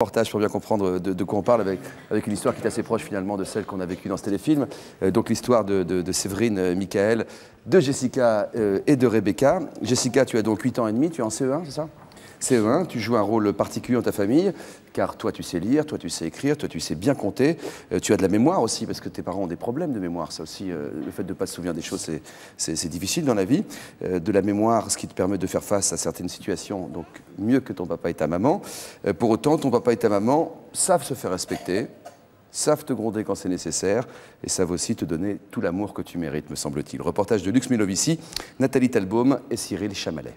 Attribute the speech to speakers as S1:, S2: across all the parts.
S1: Reportage pour bien comprendre de quoi on parle avec une histoire qui est assez proche finalement de celle qu'on a vécue dans ce téléfilm. Donc l'histoire de Séverine, Michael, de Jessica et de Rebecca. Jessica, tu as donc 8 ans et demi, tu es en CE1, c'est ça? CE1, tu joues un rôle particulier dans ta famille, car toi tu sais lire, toi tu sais écrire, toi tu sais bien compter, tu as de la mémoire aussi, parce que tes parents ont des problèmes de mémoire, ça aussi, le fait de ne pas se souvenir des choses, c'est difficile dans la vie. De la mémoire, ce qui te permet de faire face à certaines situations, donc mieux que ton papa et ta maman. Pour autant, ton papa et ta maman savent se faire respecter, savent te gronder quand c'est nécessaire, et savent aussi te donner tout l'amour que tu mérites, me semble-t-il. Reportage de Lux Milovici, Nathalie Talbaume et Cyril Chamalet.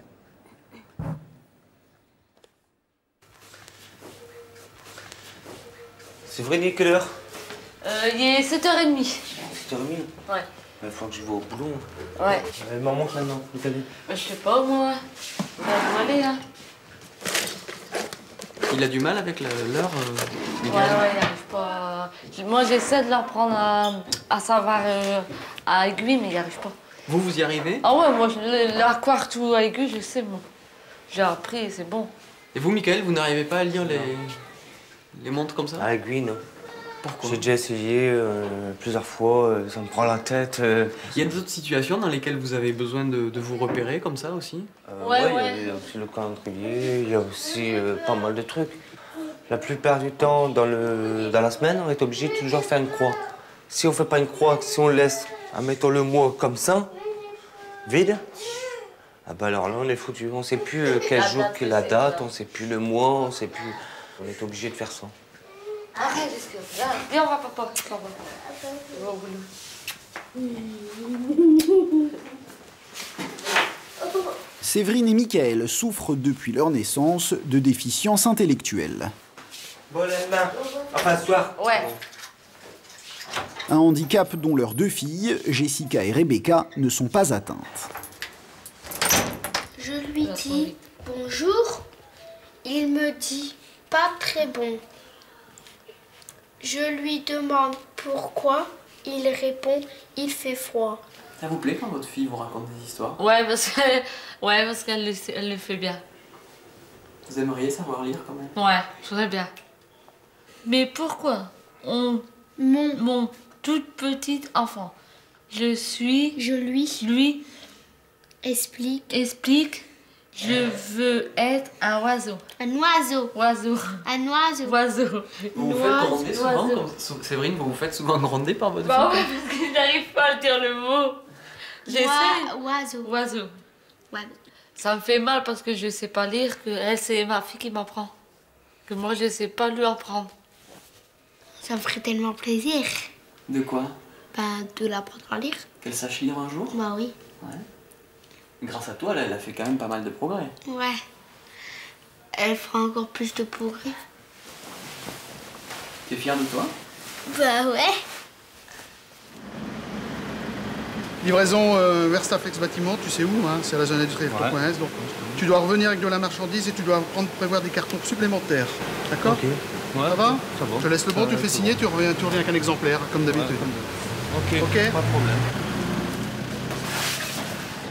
S2: C'est vrai, il est quelle heure?
S3: Il est 7h30.
S2: 7h30?
S3: Ouais.
S2: Il faut que je vais au boulot.
S3: Ouais.
S2: Maman, maintenant, où t'as dit?
S3: Je sais pas, moi. Ça va aller, hein.
S4: Il a du mal avec l'heure
S3: Ouais, il arrive pas. Moi, j'essaie de l'apprendre à savoir à aiguille, mais il n'y arrive pas.
S4: Vous y arrivez?
S3: Ah ouais, moi, la quartou à aiguille, je sais, moi. J'ai appris, c'est bon.
S4: Et vous, Michael, vous n'arrivez pas à lire les montres comme ça?
S2: À aiguille, non.
S4: Pourquoi?
S2: J'ai déjà essayé plusieurs fois, ça me prend la tête.
S4: Il y a d'autres situations dans lesquelles vous avez besoin de vous repérer comme ça aussi?
S3: Ouais.
S2: Il y a aussi le calendrier, il y a aussi pas mal de trucs. La plupart du temps, dans la semaine, on est obligé de toujours faire une croix. Si on fait pas une croix, si on laisse, admettons le mois comme ça, vide, ah bah alors là, on est foutu. On sait plus quel jour, la date, on sait plus le mois, on sait plus. On est obligé de faire ça.
S3: Arrête, viens, on va, papa. On va au boulot.
S5: Séverine et Michael souffrent depuis leur naissance de déficience intellectuelle.
S2: Bon, la main. Enfin, ce soir.
S3: Ouais.
S5: Un handicap dont leurs deux filles, Jessica et Rebecca, ne sont pas atteintes.
S6: Je lui dis bonjour, il me dit pas très bon. Je lui demande pourquoi, il répond il fait froid.
S4: Ça vous plaît quand votre fille vous raconte des histoires?
S3: Ouais, parce qu'elle le fait bien.
S4: Vous aimeriez savoir lire quand même?
S3: Ouais, je voudrais bien. Mais pourquoi mon toute petite enfant, je lui explique, je veux être un oiseau.
S6: Un oiseau.
S3: Oiseau.
S6: Un oiseau.
S3: Oiseau.
S4: Vous vous faites gronder souvent, Séverine, vous vous faites souvent gronder par votre
S3: Bah
S4: fille?
S3: ouais, parce que je n'arrive pas à dire le mot. J'essaie.
S6: Oiseau.
S3: Oiseau.
S6: Ouais.
S3: Ça me fait mal parce que je sais pas lire, que elle, c'est ma fille qui m'apprend. Que moi, je sais pas lui apprendre.
S6: Ça me ferait tellement plaisir.
S4: De quoi?
S6: Bah, de l'apprendre à lire.
S4: Qu'elle sache lire un jour?
S6: Bah oui.
S4: Ouais. Grâce à toi, elle a fait quand même pas mal de progrès.
S6: Ouais. Elle fera encore plus de progrès.
S4: T'es fière de toi?
S6: Bah ouais.
S7: Livraison vers Staflex Bâtiment, tu sais où, hein, c'est à la zone industrielle Tourcoing. Donc tu dois revenir avec de la marchandise et tu dois prévoir des cartons supplémentaires. D'accord?
S2: Ok. Ouais,
S7: ça va?
S2: Ça va.
S7: Je te laisse le bon, tu le fais signer, tu reviens avec un exemplaire, comme d'habitude.
S2: Ok,
S7: ok,
S2: pas de problème.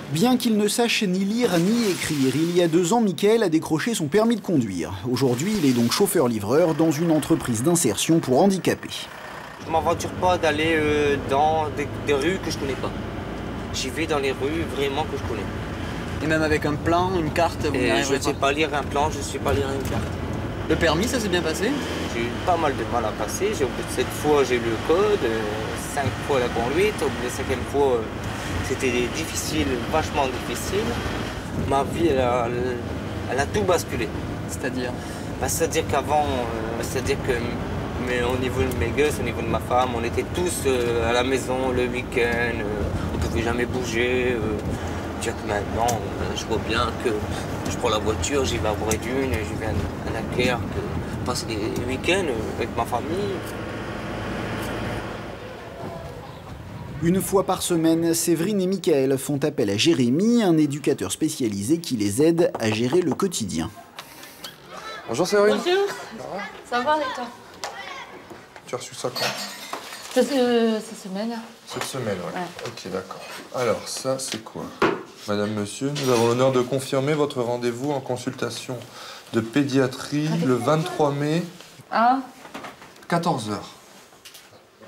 S5: Bien qu'il ne sache ni lire ni écrire, il y a 2 ans, Michael a décroché son permis de conduire. Aujourd'hui, il est donc chauffeur-livreur dans une entreprise d'insertion pour handicapés.
S2: Je m'aventure pas d'aller dans des rues que je connais pas. J'y vais dans les rues vraiment que je connais.
S4: Et même avec un plan, une carte, vous n'y
S2: Et je
S4: arriverez
S2: ne sais pas lire un plan, je ne sais pas lire une carte.
S4: Le permis, ça s'est bien passé?
S2: J'ai eu pas mal de mal à passer. Cette fois, j'ai eu le code, 5 fois la conduite. Au bout de la 5e fois, c'était difficile, vachement difficile. Ma vie, elle a tout basculé.
S4: C'est-à-dire?
S2: Bah, c'est-à-dire qu'avant, au niveau de mes gosses, au niveau de ma femme, on était tous à la maison le week-end, on ne pouvait jamais bouger. Dire que maintenant, je vois bien que je prends la voiture, j'y vais à Bois-et-Dunes, j'y vais à Dunkerque, passer des week-ends avec ma famille.
S5: Une fois par semaine, Séverine et Michael font appel à Jérémy, un éducateur spécialisé qui les aide à gérer le quotidien.
S1: Bonjour Séverine.
S3: Bonjour. Ça va et toi?
S8: Tu as reçu ça quand?
S3: Cette semaine.
S8: Cette semaine, ouais.
S3: Ouais.
S8: Ok, d'accord. Alors, ça, c'est quoi? Madame, monsieur, nous avons l'honneur de confirmer votre rendez-vous en consultation de pédiatrie le 23 mai
S3: Hein?
S8: 14h.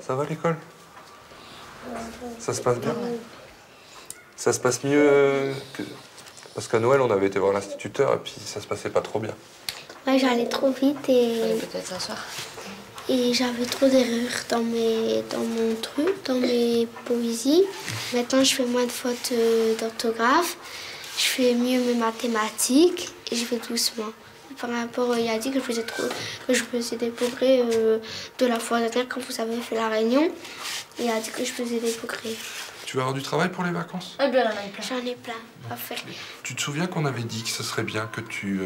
S8: Ça va l'école? Ça se passe bien? Ça se passe mieux que... Parce qu'à Noël, on avait été voir l'instituteur et puis ça se passait pas trop bien.
S6: Ouais, j'allais trop vite et
S3: Peut-être s'asseoir.
S6: j'avais trop d'erreurs dans mon truc, dans mes poésies. Maintenant, je fais moins de fautes d'orthographe. Je fais mieux mes mathématiques et je fais doucement. Par rapport, il a dit que je faisais des progrès de la fois dernière quand vous avez fait la réunion. Il a dit que je faisais des progrès.
S8: Tu vas avoir du travail pour les vacances?
S3: Eh bien, on en a eu plein.
S6: J'en ai plein à faire.
S8: Tu te souviens qu'on avait dit que ce serait bien que tu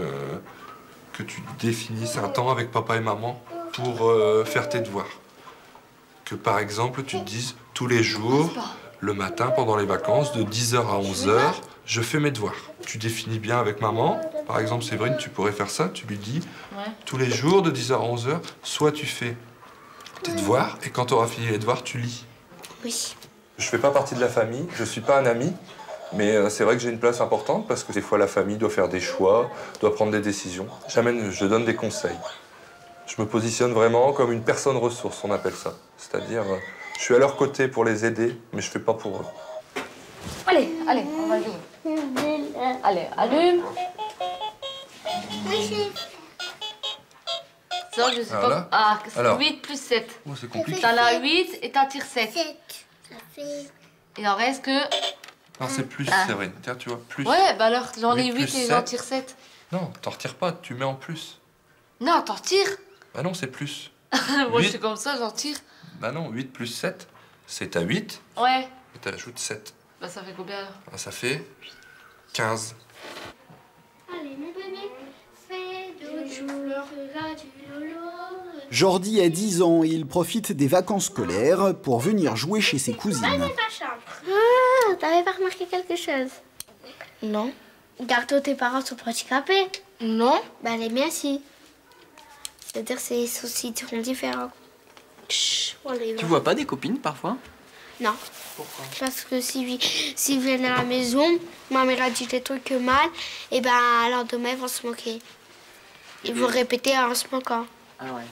S8: définisses un temps avec papa et maman pour faire tes devoirs? Que par exemple, tu te dises tous les jours, le matin pendant les vacances, de 10h à 11h, je fais mes devoirs. Tu définis bien avec maman. Par exemple, Séverine, tu pourrais faire ça. Tu lui dis, tous les jours de 10h à 11h, soit tu fais tes devoirs et quand tu auras fini les devoirs, tu lis.
S6: Oui.
S8: Je fais pas partie de la famille, je suis pas un ami, mais c'est vrai que j'ai une place importante parce que des fois la famille doit faire des choix, doit prendre des décisions. Je donne des conseils. Je me positionne vraiment comme une personne ressource, on appelle ça. C'est-à-dire, je suis à leur côté pour les aider, mais je fais pas pour eux.
S3: Allez, on va jouer. Allez, allume. Ça, je sais
S8: Voilà.
S3: pas. Ah,
S8: Alors.
S3: 8 plus 7.
S8: Oh, c'est compliqué.
S3: T'en as 8 et t'en tires 7.
S6: 7. Ça fait...
S3: Il en reste que...
S8: Non, c'est plus,
S3: Ah.
S8: Séverine. Tiens, tu vois, plus.
S3: Ouais, bah alors, j'en ai
S8: 8
S3: 8
S8: plus
S3: et j'en
S8: 7.
S3: tire 7.
S8: Non, t'en retires pas, tu mets en plus.
S3: Non, t'en tires.
S8: Bah non, c'est plus.
S3: Moi, je
S8: 8.
S3: suis comme ça, j'en tire.
S8: Bah non, 8 plus 7, c'est à 8,
S3: Ouais.
S8: et t'ajoutes 7.
S3: Bah, ça fait combien alors?
S8: Bah, ça fait 15.
S6: Allez, mon bébé, fais de fleurs, du lolo.
S5: Jordi a 10 ans et il profite des vacances scolaires pour venir jouer chez ses cousines.
S6: Ah, t'avais pas remarqué quelque chose? Non. Garde tes parents sont handicapés? Non. Bah les miens si. C'est-à-dire c'est aussi seront différents. Chut, on les
S4: Tu
S6: va.
S4: vois pas des copines parfois?
S6: Non.
S4: Pourquoi?
S6: Parce que s'ils viennent à la maison, ma mère a dit des trucs mal, et ben alors demain ils vont se moquer. Ils vont répéter en se moquant.
S4: Ah ouais.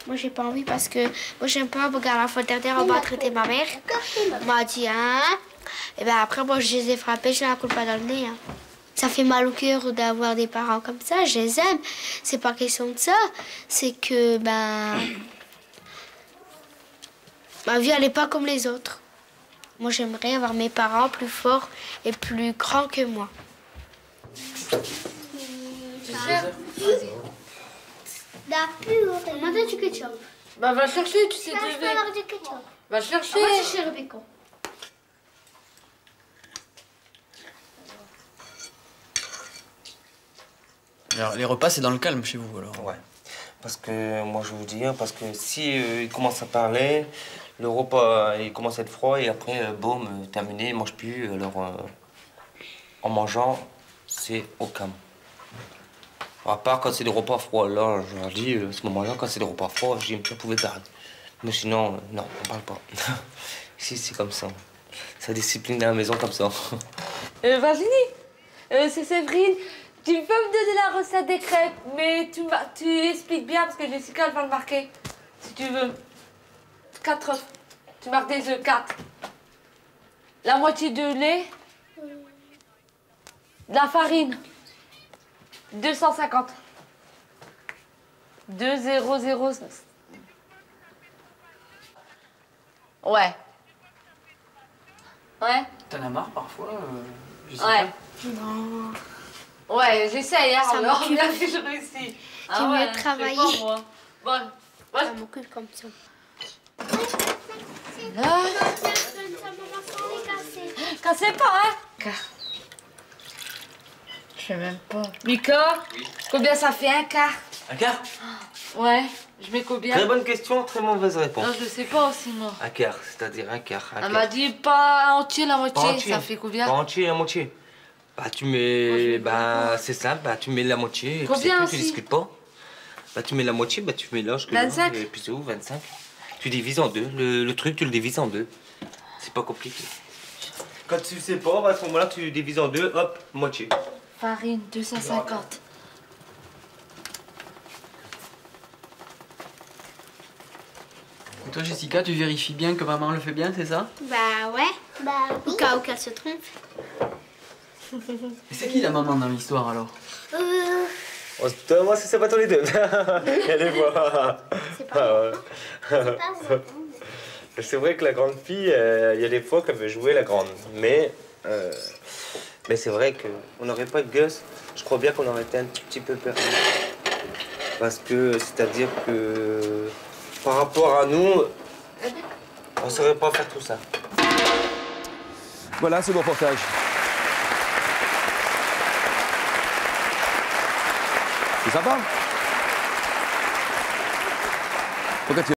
S6: Moi j'ai pas envie parce que moi j'aime pas regarder la fois dernière on m'a traité ma mère. On m'a dit hein. Et ben après moi je les ai frappés, je la coule pas dans le nez. Hein. Ça fait mal au cœur d'avoir des parents comme ça, je les aime. C'est pas question de ça, c'est que ben ma vie elle est pas comme les autres. Moi j'aimerais avoir mes parents plus forts et plus grands que moi. Maintenant du ketchup.
S3: Bah, va chercher, tu sais
S6: Je peux
S3: bébé.
S6: avoir du ketchup.
S3: Va chercher.
S6: On va chercher Rebecca.
S4: Alors, les repas, c'est dans le calme chez vous alors?
S2: Ouais. Parce que moi je vais vous dire, parce que si il commence à parler, le repas il commence à être froid et après, boum, terminé, il mange plus. Alors en mangeant, c'est au calme. À part quand c'est des repas froids, là je leur dis, à ce moment-là, quand c'est des repas froids, je dis, vous pouvez parler. Mais sinon, non, on parle pas. Ici c'est comme ça. Ça discipline à la maison comme ça.
S3: Virginie, c'est Séverine. Tu peux me donner la recette des crêpes, mais tu expliques bien parce que Jessica elle va le marquer. Si tu veux. 4 œufs. Tu marques des œufs, 4. La moitié de lait. De la farine. 250. 2,000. Ouais. Ouais.
S4: T'en as marre parfois, Jessica?
S3: Ouais.
S6: Non.
S3: Ouais, j'essaye, hein.
S6: Ça
S3: Alors,
S6: m'occupe.
S3: bien que je réussis.
S6: J'aime bien
S3: je fais
S6: travailler.
S3: pas, moi. Bon,
S6: Ça m'occupe comme ça.
S3: là. Cassez pas, hein. Je sais même pas. Mika, combien ça fait un quart?
S2: Un quart?
S3: Ouais, je mets combien?
S2: Très bonne question, très mauvaise réponse.
S3: Non, je sais pas aussi, moi.
S2: Un quart, c'est-à-dire un quart.
S3: Elle m'a dit pas entier, la moitié.
S2: Pas entier.
S3: Ça fait combien?
S2: Pas entier, la moitié. Bah tu mets, bah c'est simple, bah tu mets la moitié. Et puis
S3: Combien
S2: c'est tout,
S3: aussi?
S2: tu discutes pas. Bah tu mets la moitié, bah tu mélanges que
S3: 25.
S2: et puis c'est où 25. Tu divises en deux. Le truc tu le divises en deux. C'est pas compliqué. Quand tu sais pas, bah, à ce moment-là tu divises en deux, hop, moitié.
S3: Farine, 250.
S4: Toi, Jessica, tu vérifies bien que maman le fait bien, c'est ça?
S6: Bah ouais. Au cas où qu'elle se trompe.
S4: Et c'est qui la maman dans l'histoire alors?
S2: Moi, c'est pas tous les deux. Allez voir.
S6: C'est pas
S2: C'est vrai que la grande fille, il y a des fois qu'elle veut jouer la grande. Mais c'est vrai qu'on n'aurait pas de Gus. Je crois bien qu'on aurait été un petit peu perdu. Parce que, c'est-à-dire que par rapport à nous, on ne saurait pas faire tout ça.
S1: Voilà, c'est mon reportage. C'est sympa. Pourquoi tu